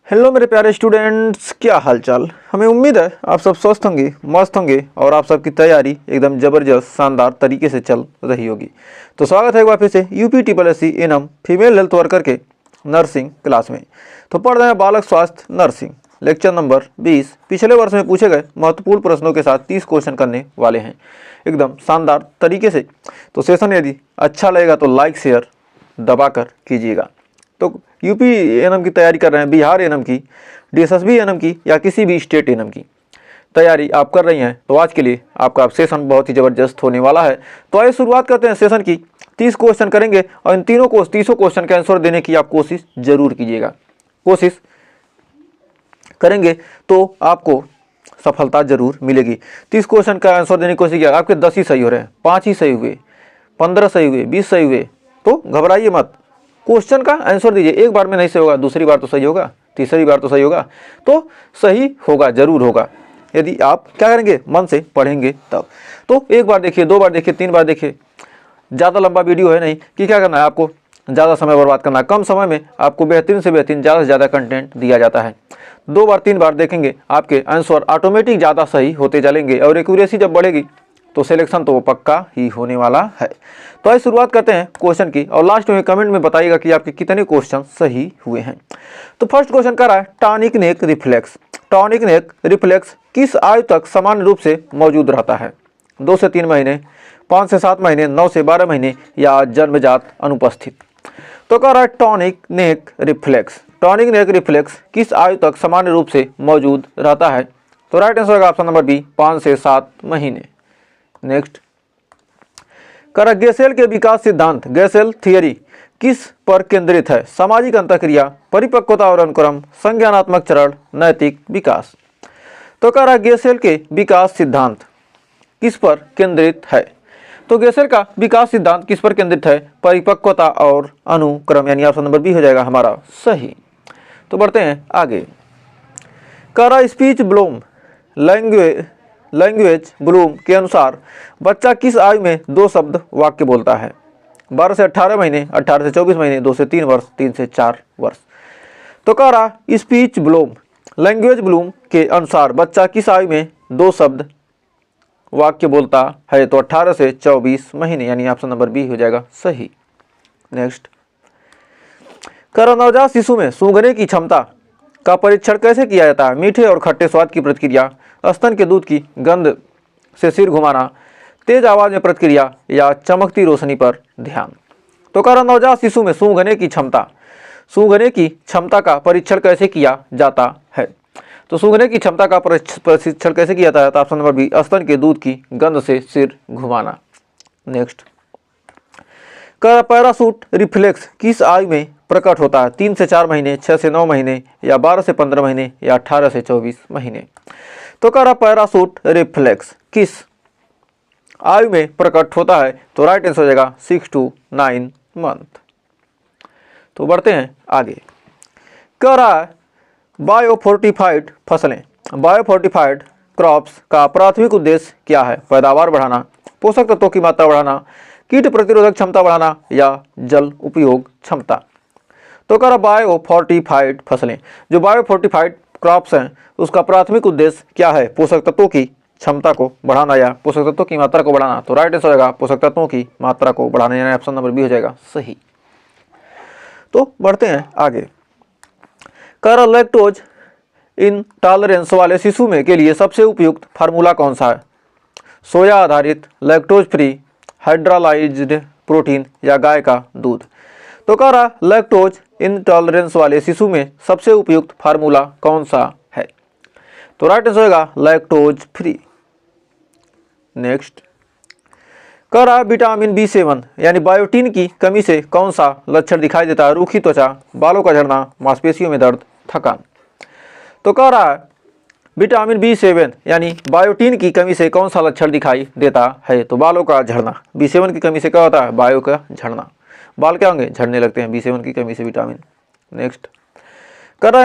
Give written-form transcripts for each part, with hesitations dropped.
Hello मेरे प्यारे students, क्या हालचाल। हमें उम्मीद है आप सब स्वस्थ होंगे, मस्त होंगे और आप सबकी तैयारी एकदम ज़बरदस्त शानदार तरीके से चल रही होगी। तो स्वागत है एक बार फिर से UP triple S C ANM female health worker के नर्सिंग क्लास में। तो पढ़ रहे हैं बालक स्वास्थ्य नर्सिंग लेक्चर नंबर 20। पिछले वर्ष में पूछे गए महत्वपूर्ण प्रश्नों के साथ 30 क्वेश्चन करने वाले हैं एकदम शानदार तरीके से। तो सेशन यदि अच्छा लगेगा तो लाइक शेयर दबाकर कीजिएगा। तो यूपी एनम की तैयारी कर रहे हैं, बिहार एनम की, डीएसएसबी एनम की या किसी भी स्टेट एनम की तैयारी आप कर रही हैं, तो आज के लिए आपका सेशन बहुत ही ज़बरदस्त होने वाला है। तो आइए शुरुआत करते हैं सेशन की। 30 क्वेश्चन करेंगे और इन तीसों क्वेश्चन का आंसर देने की आप कोशिश जरूर कीजिएगा। कोशिश करेंगे तो आपको सफलता जरूर मिलेगी। 30 क्वेश्चन का आंसर देने की कोशिश किया, आपके 10 ही सही हो रहे हैं, 5 ही सही हुए, 15 सही हुए, 20 सही हुए, तो घबराइए मत। क्वेश्चन का आंसर दीजिए। एक बार में नहीं सही होगा, दूसरी बार तो सही होगा, तीसरी बार तो सही होगा, तो सही होगा, जरूर होगा यदि आप क्या करेंगे, मन से पढ़ेंगे तब। तो एक बार देखिए, 2 बार देखिए, 3 बार देखिए। ज़्यादा लंबा वीडियो है नहीं कि क्या करना है, आपको ज़्यादा समय बर्बाद करना है। कम समय में आपको बेहतरीन से बेहतरीन, ज़्यादा से ज़्यादा कंटेंट दिया जाता है। 2 बार 3 बार देखेंगे, आपके आंसर ऑटोमेटिक ज़्यादा सही होते चलेंगे और एक्यूरेसी जब बढ़ेगी तो सिलेक्शन तो वो पक्का ही होने वाला है। तो आइए शुरुआत करते हैं क्वेश्चन की और लास्ट में कमेंट में बताइएगा कि आपके कितने क्वेश्चन सही हुए हैं। तो फर्स्ट क्वेश्चन कर रहा है टॉनिक नेक रिफ्लेक्स। टॉनिक नेक रिफ्लेक्स किस आयु तक सामान्य रूप से मौजूद रहता है? 2 से 3 महीने, 5 से 7 महीने, 9 से 12 महीने या जन्मजात अनुपस्थित। तो कह रहा है टॉनिक नेक रिफ्लेक्स। टॉनिक नेक रिफ्लेक्स किस आयु तक सामान्य रूप से मौजूद रहता है? तो राइट आंसर होगा ऑप्शन नंबर बी, 5 से 7 महीने। नेक्स्ट कर गेसेल के विकास सिद्धांत, गेसेल थियरी किस पर केंद्रित है? सामाजिक अंतःक्रिया, परिपक्वता और अनुक्रम, संज्ञानात्मक चरण, नैतिक विकास। तो कह रहा गेसेल के विकास सिद्धांत किस पर केंद्रित है? तो गेसेल का विकास सिद्धांत किस पर केंद्रित है? परिपक्वता और अनुक्रम, यानी ऑप्शन नंबर बी हो जाएगा हमारा सही। तो बढ़ते हैं आगे। कह रहा स्पीच ब्लूम लैंग्वेज ब्लूम के अनुसार बच्चा किस आयु में 2 शब्द वाक्य बोलता है? 12 से 18 महीने, 18 से 24 महीने, 2 से 3 वर्ष, 3 से 4 वर्ष। तो कह रहा स्पीच ब्लूम लैंग्वेज ब्लूम के अनुसार बच्चा किस आयु में 2 शब्द वाक्य बोलता है? तो 18 से 24 महीने, यानी ऑप्शन नंबर बी हो जाएगा सही। नेक्स्ट कह रहा नवजात शिशु में सूंघने की क्षमता का परीक्षण कैसे किया जाता है? मीठे और खट्टे स्वाद की प्रतिक्रिया, स्तन के दूध की गंध से सिर घुमाना, तेज आवाज में प्रतिक्रिया या चमकती रोशनी पर ध्यान। तो कह रहा नवजात शिशु में सूंघने की क्षमता का परीक्षण कैसे किया जाता है? तो सूंघने की क्षमता का परीक्षण कैसे किया जाता है? तो ऑप्शन नंबर बी, स्तन के दूध की गंध से सिर घुमाना। नेक्स्ट कह पैराशूट रिफ्लेक्स किस आयु में प्रकट होता है? 3 से 4 महीने, 6 से 9 महीने या 12 से 15 महीने या 18 से 24 महीने। तो कह रहा पैराशूट रिफ्लेक्स किस आयु में प्रकट होता है? तो राइट आंसर हो जाएगा 6 to 9 मंथ। तो बढ़ते हैं आगे। कह रहा है बायोफोर्टिफाइड फसलें, बायोफोर्टिफाइड क्रॉप्स का प्राथमिक उद्देश्य क्या है? पैदावार बढ़ाना, पोषक तत्वों की मात्रा बढ़ाना, कीट प्रतिरोधक क्षमता बढ़ाना या जल उपयोग क्षमता। तो कह रहा बायोफोर्टिफाइड फसलें, जो बायोफोर्टिफाइड क्रॉप्स हैं, उसका प्राथमिक उद्देश्य क्या है? पोषक तत्वों की क्षमता को बढ़ाना या पोषक तत्वों की मात्रा को बढ़ाना। तो राइट आंसर होगा पोषक तत्वों की मात्रा को बढ़ाना, यानी ऑप्शन नंबर बी हो जाएगा सही। तो बढ़ते हैं आगे। कह रहा लैक्टोज इंटॉलरेंस वाले शिशु में के लिए सबसे उपयुक्त फार्मूला कौन सा है? सोया आधारित, लैक्टोज फ्री, हाइड्रोलाइज्ड प्रोटीन या गाय का दूध। तो कह रहा लैक्टोज इंटॉलरेंस वाले शिशु में सबसे उपयुक्त फार्मूला कौन सा है? तो राइट आंसर होगा लैक्टोज फ्री। नेक्स्ट कह रहा विटामिन B7 यानी बायोटीन की कमी से कौन सा लक्षण दिखाई देता है? रूखी त्वचा, बालों का झड़ना, मांसपेशियों में दर्द, थकान। तो कह रहा है विटामिन B7 यानी बायोटीन की कमी से कौन सा लक्षण दिखाई देता है? तो बालों का झड़ना। B7 की कमी से क्या होता है? बायों का झड़ना, बाल क्या होंगे? झड़ने लगते हैं B7 की कमी से विटामिन। नेक्स्ट कह रहा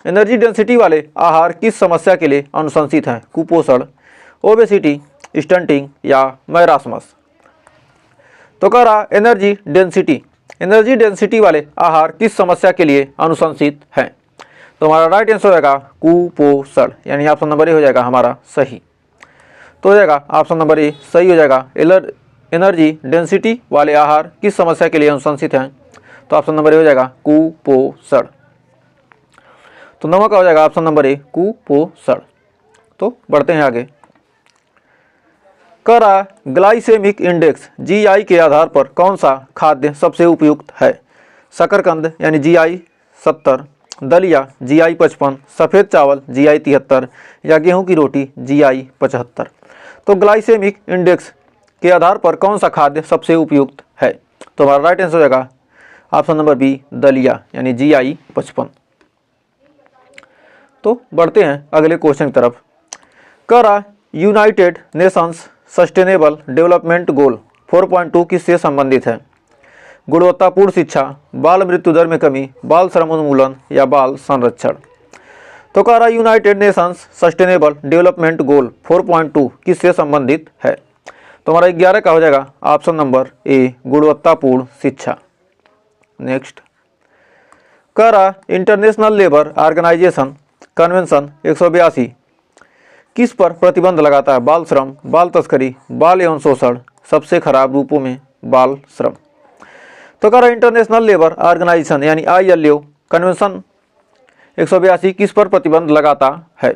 एनर्जी डेंसिटी वाले आहार किस समस्या के लिए अनुशंसित हैं? कुपोषण, ओबेसिटी, स्टंटिंग या मैरासमस। तो कह रहा एनर्जी डेंसिटी एनर्जी डेंसिटी वाले आहार किस समस्या के लिए अनुशंसित हैं? तो हमारा राइट आंसर हो जाएगा कुपोषण, यानी ऑप्शन नंबर ए हो जाएगा हमारा सही। तो हो जाएगा ऑप्शन नंबर ए सही हो जाएगा। एनर्जी डेंसिटी वाले आहार किस समस्या के लिए अनुशंसित हैं? तो ऑप्शन नंबर ए हो जाएगा कुपोषण। तो नंबर का हो जाएगा ऑप्शन नंबर ए कुपोषण। तो बढ़ते हैं आगे। करा ग्लाइसेमिक इंडेक्स जीआई के आधार पर कौन सा खाद्य सबसे उपयुक्त है? शकरकंद यानी जीआई 70, दलिया जीआई 55, सफ़ेद चावल जीआई 73 या गेहूं की रोटी जीआई 75। तो ग्लाइसेमिक इंडेक्स के आधार पर कौन सा खाद्य सबसे उपयुक्त है? तो हमारा राइट आंसर हो जाएगा ऑप्शन नंबर बी दलिया यानी जीआई 55। तो बढ़ते हैं अगले क्वेश्चन की तरफ। करा United Nations sustainable development goal 4.2 किससे संबंधित है? गुणवत्तापूर्ण शिक्षा, बाल मृत्यु दर में कमी, बाल श्रम उन्मूलन या बाल संरक्षण। तो कह रहा United Nations sustainable development goal 4.2 किससे संबंधित है? तो हमारा 11 का हो जाएगा ऑप्शन नंबर ए गुणवत्तापूर्ण शिक्षा। नेक्स्ट, कह रहा इंटरनेशनल लेबर ऑर्गेनाइजेशन कन्वेंशन 182 किस पर प्रतिबंध लगाता है? बाल श्रम, बाल तस्करी, बाल यौन शोषण, सबसे खराब रूपों में बाल श्रम। तो कह रहा इंटरनेशनल लेबर ऑर्गेनाइजेशन यानी ILO कन्वेंशन 182 किस पर प्रतिबंध लगाता है?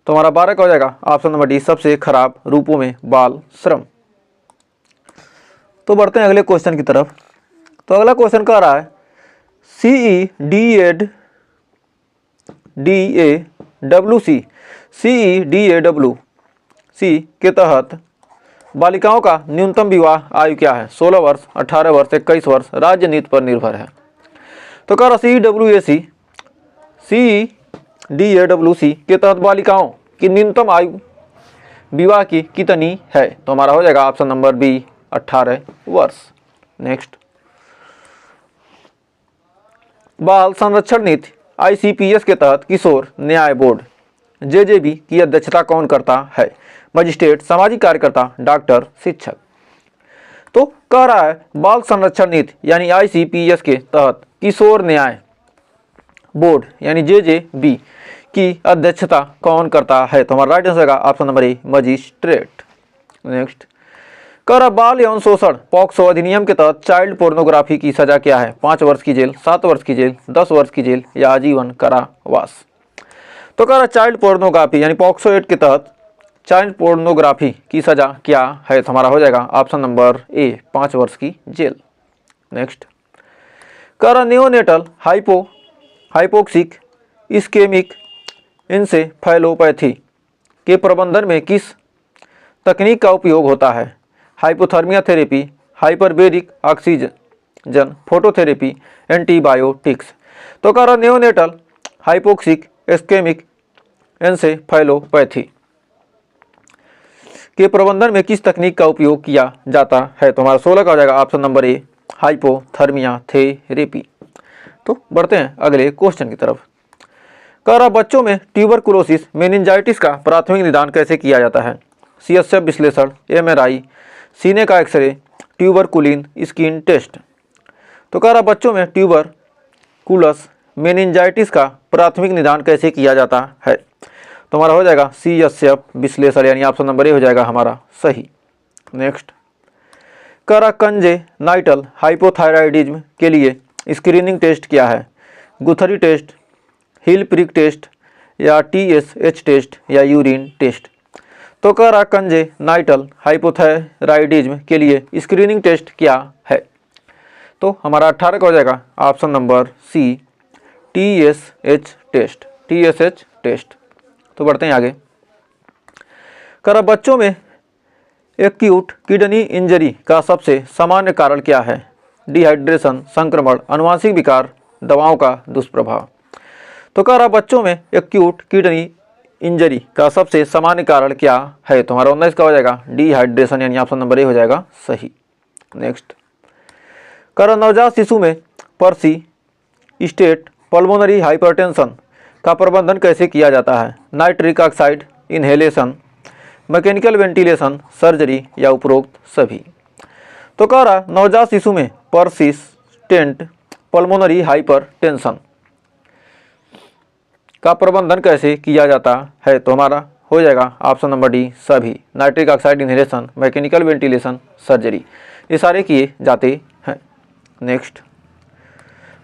तो हमारा 12 का हो जाएगा ऑप्शन नंबर डी सबसे खराब रूपों में बाल श्रम। तो बढ़ते हैं अगले क्वेश्चन की तरफ। तो अगला क्वेश्चन कह रहा है CEDAWC के तहत बालिकाओं का न्यूनतम विवाह आयु क्या है? 16 वर्ष, 18 वर्ष, 21 वर्ष, राज्य नीति पर निर्भर है। तो कह रहा CEDAWC के तहत बालिकाओं की न्यूनतम आयु विवाह की कितनी है? तो हमारा हो जाएगा ऑप्शन नंबर बी 18 वर्ष। नेक्स्ट, बाल संरक्षण नीति ICPS के तहत किशोर न्याय बोर्ड JJB की अध्यक्षता कौन करता है? मजिस्ट्रेट, सामाजिक कार्यकर्ता, डॉक्टर, शिक्षक। तो कह रहा है बाल संरक्षण नीति यानी ICPS के तहत किशोर न्याय बोर्ड यानी JJB की अध्यक्षता कौन करता है? तो हमारा राइट आंसर होगा option number A magistrate. Next, कह रहा बाल यौन शोषण पॉक्सो अधिनियम के तहत चाइल्ड पोर्नोग्राफी की सजा क्या है? 5 वर्ष की जेल, 7 वर्ष की जेल, 10 वर्ष की जेल या आजीवन कारावास। तो कह रहा चाइल्ड पोर्नोग्राफी यानी पॉक्सो एक्ट के तहत चाइल्ड पोर्नोग्राफी की सजा क्या है? तो हमारा हो जाएगा ऑप्शन नंबर ए 5 वर्ष की जेल। नेक्स्ट, कह रहा नियोनेटल हाइपोक्सिक इस्केमिक इंसेफेलोपैथी के प्रबंधन में किस तकनीक का उपयोग होता है? Hypothermia therapy, hyperbaric oxygen, phototherapy, antibiotics. तो कह रहा नियोनेटल हाइपोक्सिक इस्केमिक इंसेफेलोपैथी के प्रबंधन में किस तकनीक का उपयोग किया जाता है? तो हमारा 16 का हो जाएगा option number A hypothermia therapy. तो बढ़ते हैं अगले क्वेश्चन की तरफ। कह रहा बच्चों में ट्यूबरकुलोसिस मेनिंजाइटिस का प्राथमिक निदान कैसे किया जाता है? CSF विश्लेषण, MRI, सीने का एक्सरे, ट्यूबरकुलिन स्किन टेस्ट। तो कह रहा बच्चों में ट्यूबरकुलस मेनिंजाइटिस का प्राथमिक निदान कैसे किया जाता है? तो हमारा हो जाएगा CSF विश्लेषण यानी ऑप्शन नंबर ए हो जाएगा हमारा सही। नेक्स्ट, कह रहा कंजेनाइटल हाइपोथायराइडिज्म के लिए स्क्रीनिंग टेस्ट क्या है? गुथरी टेस्ट, हिल प्रिक टेस्ट या TSH टेस्ट या यूरिन टेस्ट। तो कह रहा कंजेनाइटल हाइपोथायराइडिज्म के लिए स्क्रीनिंग टेस्ट क्या है? तो हमारा 18 का हो जाएगा option number C TSH test. तो बढ़ते हैं आगे। कह रहा बच्चों में एक्यूट किडनी इंजरी का सबसे सामान्य कारण क्या है? डिहाइड्रेशन, संक्रमण, अनुवांशिक विकार, दवाओं का दुष्प्रभाव। तो कह रहा बच्चों में एक्यूट किडनी इंजरी का सबसे सामान्य कारण क्या है? तो हमारा 19 का हो जाएगा डिहाइड्रेशन यानी ऑप्शन नंबर ए हो जाएगा सही। नेक्स्ट, कह रहा नवजात शिशु में पर्सिस्टेंट पल्मोनरी हाइपरटेंशन का प्रबंधन कैसे किया जाता है? Nitric oxide inhalation, mechanical ventilation, surgery या उपरोक्त सभी। तो कह रहा नवजात शिशु में स्टेंट पल्मोनरी हाइपरटेंशन का प्रबंधन कैसे किया जाता है? तो हमारा हो जाएगा ऑप्शन नंबर डी सभी। Nitric oxide inhalation, mechanical ventilation, surgery, ये सारे किए जाते हैं। नेक्स्ट,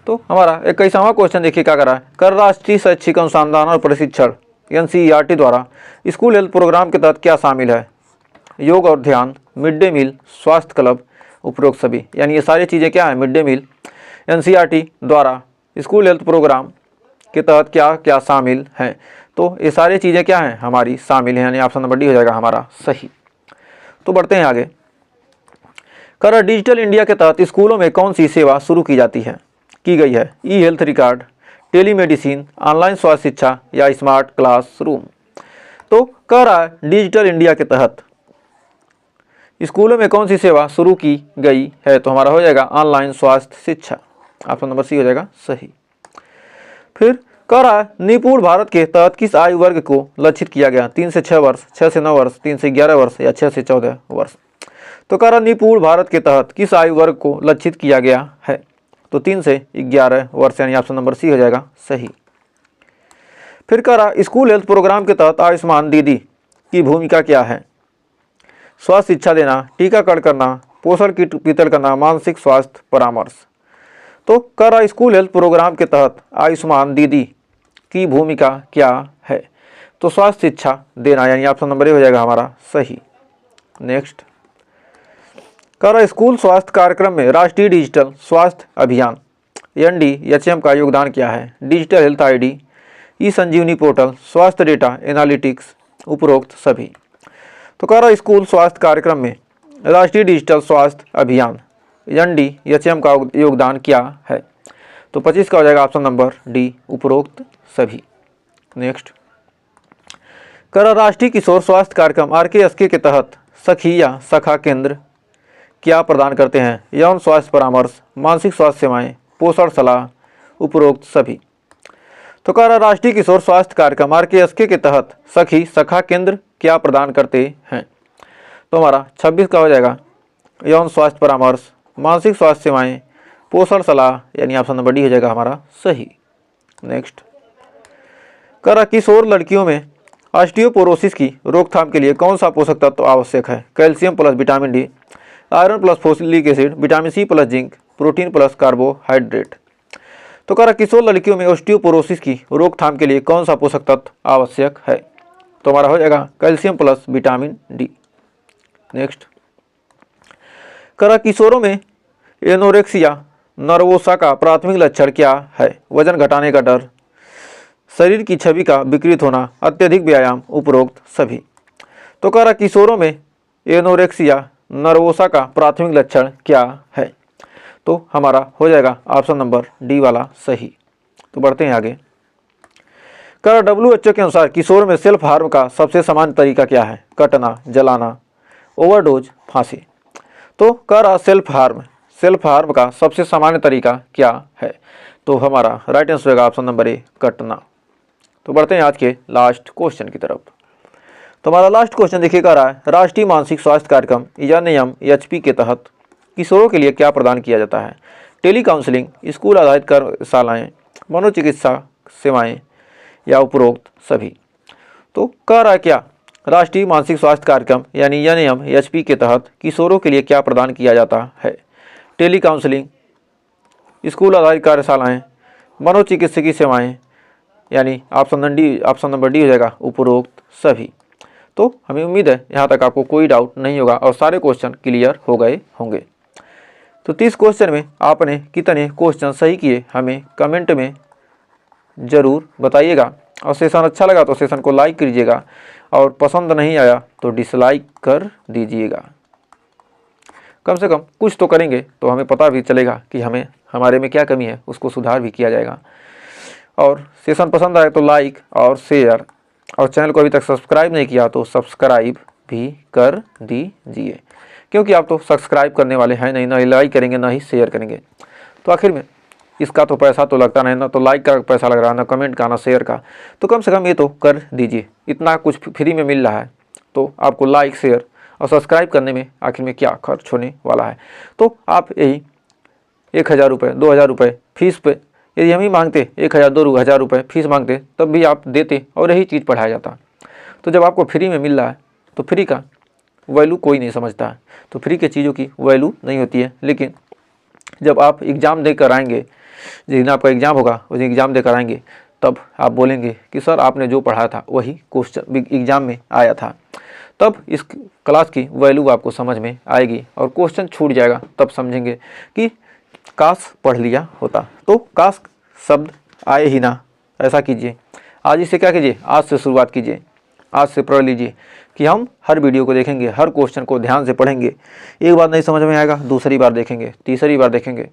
तो हमारा 21वां क्वेश्चन देखिए क्या करा है। कर राष्ट्रीय शैक्षिक अनुसंधान और प्रशिक्षण NCERT द्वारा स्कूल हेल्थ प्रोग्राम के तहत क्या शामिल है? योग और ध्यान, मिड डे मील, स्वास्थ्य क्लब, उपरोक्त सभी। यानी ये सारी चीज़ें क्या है? मिड डे मील NCERT द्वारा स्कूल हेल्थ प्रोग्राम के तहत क्या क्या शामिल हैं? तो ये सारी चीज़ें क्या हैं? हमारी शामिल हैं, यानी ऑप्शन नंबर डी हो जाएगा हमारा सही। तो बढ़ते हैं आगे। कर डिजिटल इंडिया के तहत स्कूलों में कौन सी सेवा शुरू की गई है? ई हेल्थ रिकॉर्ड, टेलीमेडिसिन, ऑनलाइन स्वास्थ्य शिक्षा या स्मार्ट क्लासरूम। तो कह रहा है डिजिटल इंडिया के तहत स्कूलों में कौन सी सेवा शुरू की गई है? तो हमारा हो जाएगा ऑनलाइन स्वास्थ्य शिक्षा, ऑप्शन नंबर सी हो जाएगा सही। फिर कह रहा है निपुण भारत के तहत किस आयु वर्ग को लक्षित किया गया? 3 से 6 वर्ष, 6 से 9 वर्ष, 3 से 11 वर्ष या 6 से 14 वर्ष। तो कह रहा निपुण भारत के तहत किस आयु वर्ग को लक्षित किया गया है? तो 3 से 11 वर्ष, यानी ऑप्शन नंबर सी हो जाएगा सही। फिर कह रहा स्कूल हेल्थ प्रोग्राम के तहत आयुष्मान दीदी की भूमिका क्या है? स्वास्थ्य शिक्षा देना, टीकाकरण करना, पोषण किट वितरण करना, मानसिक स्वास्थ्य परामर्श। तो कह रहा स्कूल हेल्थ प्रोग्राम के तहत आयुष्मान दीदी की भूमिका क्या है? तो स्वास्थ्य शिक्षा देना, यानी ऑप्शन नंबर ए हो जाएगा हमारा सही। नेक्स्ट, कह रहा स्कूल स्वास्थ्य कार्यक्रम में राष्ट्रीय डिजिटल स्वास्थ्य अभियान NDHM का योगदान क्या है? डिजिटल हेल्थ ID, ई संजीवनी पोर्टल, स्वास्थ्य डेटा एनालिटिक्स, उपरोक्त सभी। तो कह रहा स्कूल स्वास्थ्य कार्यक्रम में राष्ट्रीय डिजिटल स्वास्थ्य अभियान NDHM का योगदान क्या है? तो 25 का हो जाएगा ऑप्शन नंबर डी, उपरोक्त सभी। नेक्स्ट, कह रहा राष्ट्रीय किशोर स्वास्थ्य कार्यक्रम RKSK के तहत सखी या सखा केंद्र क्या प्रदान करते हैं? यौन स्वास्थ्य परामर्श, मानसिक स्वास्थ्य सेवाएं, पोषण सलाह, उपरोक्त सभी। तो कह रहा राष्ट्रीय किशोर स्वास्थ्य कार्यक्रम RKSK के तहत सखी सखा केंद्र क्या प्रदान करते हैं? तो हमारा 26 का हो जाएगा यौन स्वास्थ्य परामर्श, मानसिक स्वास्थ्य सेवाएं, पोषण सलाह, यानी ऑप्शन नंबर डी हो जाएगा हमारा सही। नेक्स्ट, कह रहा किशोर लड़कियों में ऑस्टियोपोरोसिस की रोकथाम के लिए कौन सा पोषक तत्व आवश्यक है? Calcium plus vitamin D, iron plus folic acid, vitamin C plus zinc, protein plus carbohydrate. तो कह रहा किशोर लड़कियों में ऑस्टियोपोरोसिस की रोकथाम के लिए कौन सा पोषक तत्व आवश्यक है? तो हमारा हो जाएगा calcium plus vitamin D. Next, कह रहा किशोरों में एनोरेक्सिया नर्वोसा का प्राथमिक लक्षण क्या है? वजन घटाने का डर, शरीर की छवि का विकृत होना, अत्यधिक व्यायाम, उपरोक्त सभी। तो कह रहा किशोरों में एनोरेक्सिया नर्वोसा का प्राथमिक लक्षण क्या है? तो हमारा हो जाएगा ऑप्शन नंबर डी वाला सही। तो बढ़ते हैं आगे। कह रहा WHO के अनुसार किशोर में सेल्फ हार्म का सबसे सामान्य तरीका क्या है? कटना, जलाना, ओवरडोज, फांसी। तो कह रहा सेल्फ हार्म का सबसे सामान्य तरीका क्या है? तो हमारा राइट आंसर होगा ऑप्शन नंबर ए, कटना। तो बढ़ते हैं आज के लास्ट क्वेश्चन की तरफ। तो हमारा लास्ट क्वेश्चन देखिए कह रहा है राष्ट्रीय मानसिक स्वास्थ्य कार्यक्रम NMHP के तहत किशोरों के लिए क्या प्रदान किया जाता है? टेली काउंसलिंग, स्कूल आधारित कार्यशालाएं, मनोचिकित्सा सेवाएं या उपरोक्त सभी। तो कह रहा है क्या राष्ट्रीय मानसिक स्वास्थ्य कार्यक्रम यानी NMHP के तहत किशोरों के लिए क्या प्रदान किया जाता है? टेली काउंसलिंग, स्कूल आधारित कार्यशालाएं, मनोचिकित्सकीय सेवाएं, यानी ऑप्शन नंबर डी हो जाएगा उपरोक्त सभी। तो हमें उम्मीद है यहाँ तक आपको कोई डाउट नहीं होगा और सारे क्वेश्चन क्लियर हो गए होंगे। तो 30 क्वेश्चन में आपने कितने क्वेश्चन सही किए हमें कमेंट में ज़रूर बताइएगा। और सेशन अच्छा लगा तो सेशन को लाइक कीजिएगा और पसंद नहीं आया तो डिसलाइक कर दीजिएगा। कम से कम कुछ तो करेंगे तो हमें पता भी चलेगा कि हमारे में क्या कमी है, उसको सुधार भी किया जाएगा। और सेशन पसंद आए तो लाइक और शेयर, और चैनल को अभी तक सब्सक्राइब नहीं किया तो सब्सक्राइब भी कर दीजिए, क्योंकि आप तो सब्सक्राइब करने वाले हैं नहीं, ना ही लाइक करेंगे ना ही शेयर करेंगे। तो आखिर में इसका तो पैसा तो लगता नहीं, ना तो लाइक का पैसा लग रहा है, ना कमेंट का, ना शेयर का। तो कम से कम ये तो कर दीजिए, इतना कुछ फ्री में मिल रहा है तो आपको लाइक शेयर और सब्सक्राइब करने में आखिर में क्या खर्च होने वाला है। तो आप यही 1000 रुपये 2000 रुपये फीस पे यदि हम ही मांगते 1000 2000 रुपये फीस मांगते तब भी आप देते और यही चीज़ पढ़ाया जाता। तो जब आपको फ्री में मिल रहा है तो फ्री का वैल्यू कोई नहीं समझता है, तो फ्री के चीज़ों की वैल्यू नहीं होती है। लेकिन जब आप एग्ज़ाम देकर आएंगे, जिस दिन आपका एग्ज़ाम होगा उस दिन एग्ज़ाम देकर आएंगे, तब आप बोलेंगे कि सर आपने जो पढ़ाया था वही क्वेश्चन एग्ज़ाम में आया था। तब इस क्लास की वैल्यू आपको समझ में आएगी और क्वेश्चन छूट जाएगा, तब समझेंगे कि काश पढ़ लिया होता। तो काश शब्द आए ही ना, ऐसा कीजिए। आज इसे क्या कीजिए, आज से शुरुआत कीजिए, आज से पढ़ लीजिए कि हम हर वीडियो को देखेंगे, हर क्वेश्चन को ध्यान से पढ़ेंगे। एक बार नहीं समझ में आएगा दूसरी बार देखेंगे, तीसरी बार देखेंगे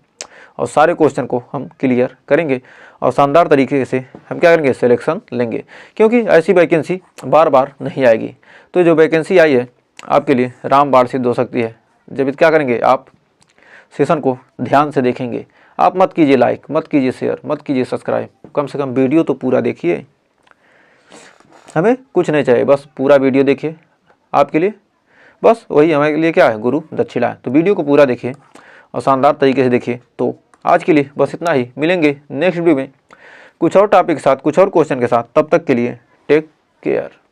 और सारे क्वेश्चन को हम क्लियर करेंगे और शानदार तरीके से हम क्या करेंगे, सिलेक्शन लेंगे। क्योंकि ऐसी वैकेंसी बार बार नहीं आएगी। तो जो वैकेंसी आई है आपके लिए रामबाण सिद्ध हो सकती है। जब क्या करेंगे, आप सेशन को ध्यान से देखेंगे। आप मत कीजिए लाइक, मत कीजिए शेयर, मत कीजिए सब्सक्राइब, कम से कम वीडियो तो पूरा देखिए। हमें कुछ नहीं चाहिए, बस पूरा वीडियो देखिए। आपके लिए बस वही हमारे लिए क्या है, गुरु दक्षिणा है। तो वीडियो को पूरा देखिए और शानदार तरीके से देखिए। तो आज के लिए बस इतना ही, मिलेंगे नेक्स्ट वीडियो में कुछ और टॉपिक के साथ, कुछ और क्वेश्चन के साथ। तब तक के लिए टेक केयर।